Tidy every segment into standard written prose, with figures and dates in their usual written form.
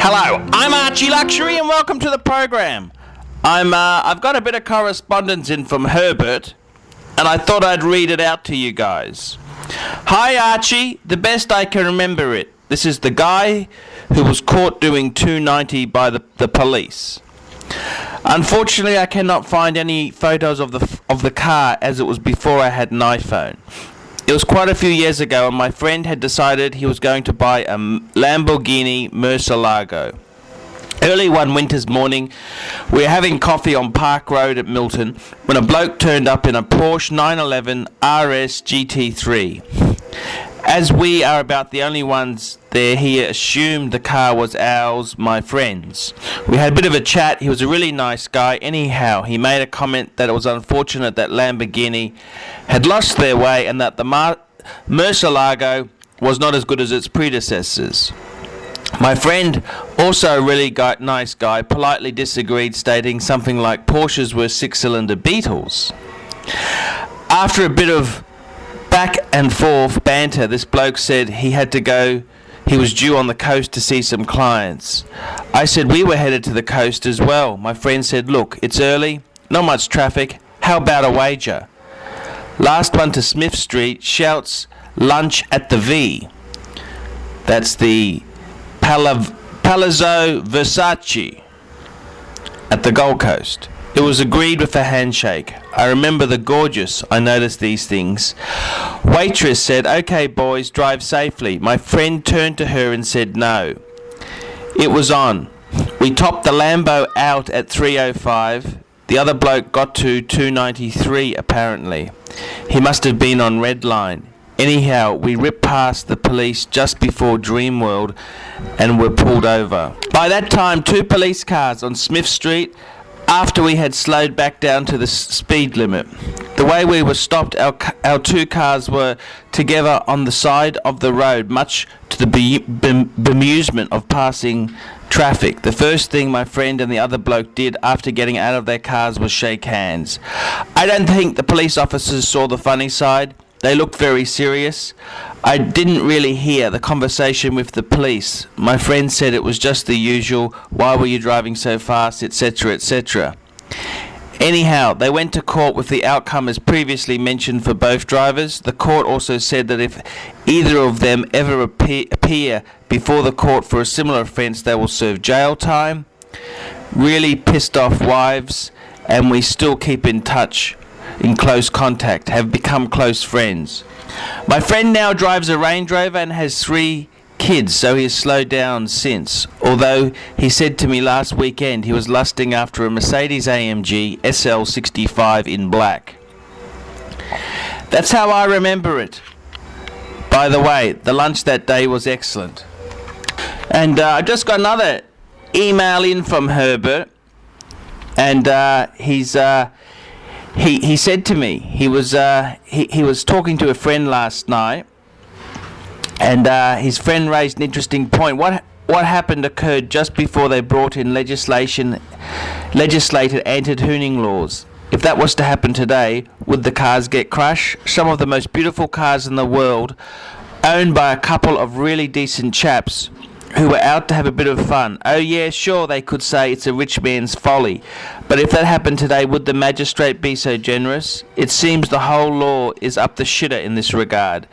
Hello, I'm Archie Luxury and welcome to the program. I've got a bit of correspondence in from Herbert and I thought I'd read it out to you guys. Hi Archie, the best I can remember it. This is the guy who was caught doing 290 by the police. Unfortunately, I cannot find any photos of the car as it was before I had an iPhone. It was quite a few years ago and my friend had decided he was going to buy a Lamborghini Murcielago. Early one winter's morning, we were having coffee on Park Road at Milton when a bloke turned up in a Porsche 911 RS GT3. As we are about the only ones there, he assumed the car was ours, my friend's. We had a bit of a chat. He was a really nice guy. Anyhow, he made a comment that it was unfortunate that Lamborghini had lost their way and that the Murcielago was not as good as its predecessors. My friend, also a really nice guy, politely disagreed, stating something like Porsches were six-cylinder Beetles. After a bit of back and forth banter, this bloke said he was due on the coast to see some clients. I said we were headed to the coast as well. My friend said, look, it's early, not much traffic, how about a wager? Last one to Smith Street, shouts lunch at the V. That's the Palazzo Versace at the Gold Coast. It was agreed with a handshake. I remember the gorgeous, I noticed these things. Waitress said, okay boys, drive safely. My friend turned to her and said no. It was on. We topped the Lambo out at 3:05. The other bloke got to 293 apparently. He must have been on red line. Anyhow, we ripped past the police just before Dreamworld and were pulled over. By that time, 2 police cars on Smith Street after we had slowed back down to the speed limit. The way we were stopped, our 2 cars were together on the side of the road, much to the bemusement of passing traffic. The first thing my friend and the other bloke did after getting out of their cars was shake hands. I don't think the police officers saw the funny side. They looked very serious. I didn't really hear the conversation with the police. My friend said it was just the usual, why were you driving so fast, etc., etc. Anyhow, they went to court with the outcome as previously mentioned for both drivers. The court also said that if either of them ever appear before the court for a similar offence, they will serve jail time. Really pissed off wives, and we still keep in touch. In close contact, have become close friends. My friend now drives a Range Rover and has 3 kids, so he has slowed down since. Although he said to me last weekend he was lusting after a Mercedes AMG SL65 in black. That's how I remember it. By the way, the lunch that day was excellent. And I just got another email in from Herbert, and He said to me he was talking to a friend last night, and his friend raised an interesting point. What happened occurred just before they brought in legislated anti-tuning laws. If that was to happen today, would the cars get crushed? Some of the most beautiful cars in the world, owned by a couple of really decent chaps who were out to have a bit of fun. Oh yeah, sure, they could say it's a rich man's folly. But if that happened today, would the magistrate be so generous? It seems the whole law is up the shitter in this regard.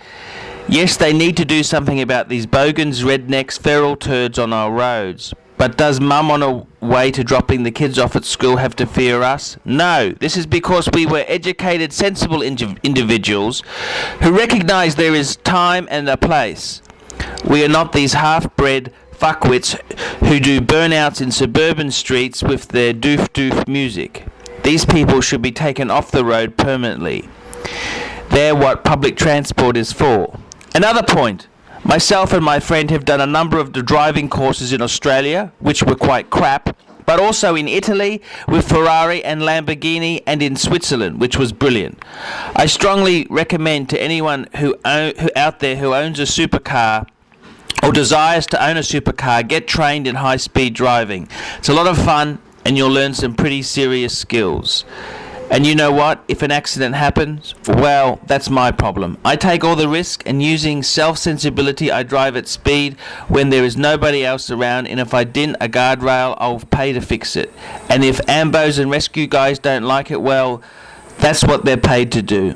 Yes, they need to do something about these bogans, rednecks, feral turds on our roads. But does mum on her way to dropping the kids off at school have to fear us? No, this is because we were educated, sensible individuals who recognise there is time and a place. We are not these half-bred fuckwits who do burnouts in suburban streets with their doof-doof music. These people should be taken off the road permanently. They're what public transport is for. Another point. Myself and my friend have done a number of the driving courses in Australia, which were quite crap, but also in Italy with Ferrari and Lamborghini, and in Switzerland, which was brilliant. I strongly recommend to anyone who out there who owns a supercar or desires to own a supercar, get trained in high-speed driving. It's a lot of fun and you'll learn some pretty serious skills. And you know what? If an accident happens, well, that's my problem. I take all the risk, and using self-sensibility, I drive at speed when there is nobody else around, and if I didn't a guardrail, I'll pay to fix it. And if ambos and rescue guys don't like it, well, that's what they're paid to do.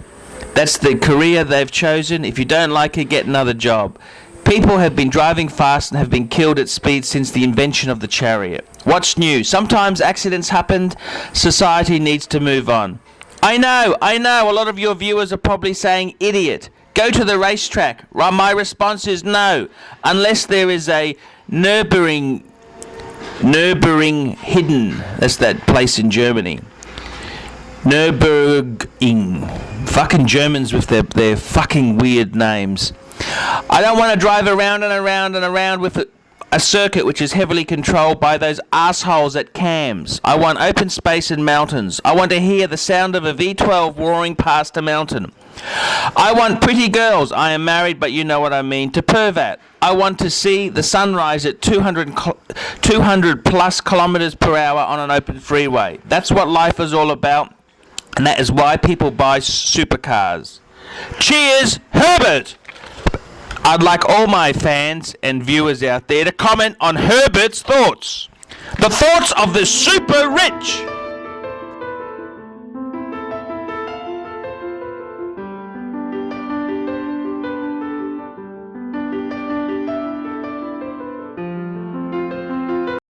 That's the career they've chosen. If you don't like it, get another job. People have been driving fast and have been killed at speed since the invention of the chariot. What's new? Sometimes accidents happen. Society needs to move on. I know. A lot of your viewers are probably saying, idiot. Go to the racetrack. My response is no. Unless there is a Nürburgring hidden. That's that place in Germany. Nürburgring. Fucking Germans with their fucking weird names. I don't want to drive around and around and around with a circuit which is heavily controlled by those assholes at CAMS. I want open space and mountains. I want to hear the sound of a V12 roaring past a mountain. I want pretty girls. I am married, but you know what I mean. To pervert. I want to see the sunrise at 200 plus kilometers per hour on an open freeway. That's what life is all about, and that is why people buy supercars. Cheers, Herbert! I'd like all my fans and viewers out there to comment on Herbert's thoughts. The thoughts of the super rich.